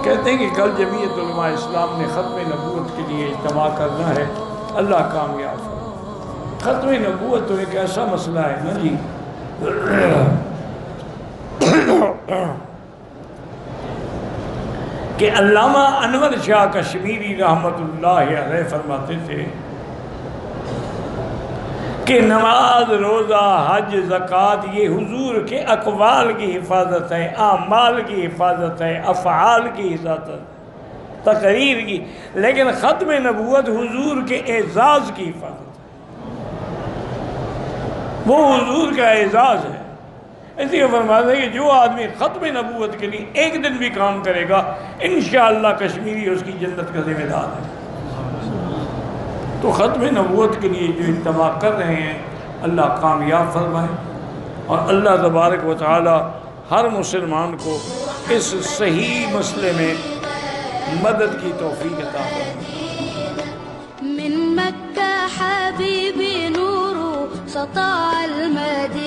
کہتے ہیں کہ کل جمعیت علماء اسلام نے ختم نبوت کے لیے اجتماع کرنا ہے، اللہ کامیاب فرمائے۔ ختم نبوت تو ایک ایسا مسئلہ ہے نا جی، کہ علامہ انور شاہ کشمیری رحمت اللہ علیہ فرماتے تھے کہ نماز، روزہ، حج، زکوٰۃ یہ حضور کے اقوال کی حفاظت ہے، اعمال کی حفاظت ہے، افعال کی حفاظت ہے، تقریر کی، لیکن ختم نبوت حضور کے اعزاز کی حفاظت ہے، وہ حضور کا اعزاز ہے۔ اس لیے فرماتے ہیں کہ جو آدمی ختم نبوت کے لیے ایک دن بھی کام کرے گا انشاءاللہ کشمیری اس کی جنت کا ذمہ دار ہے۔ تو ختم نبوت کے لیے جو اجتماع کر رہے ہیں اللہ کامیاب فرمائے، اور اللہ تبارک و تعالی ہر مسلمان کو اس صحیح مسئلے میں مدد کی توفیق عطا فرمائے۔ من مکہ حبیبی نور سطع المدینہ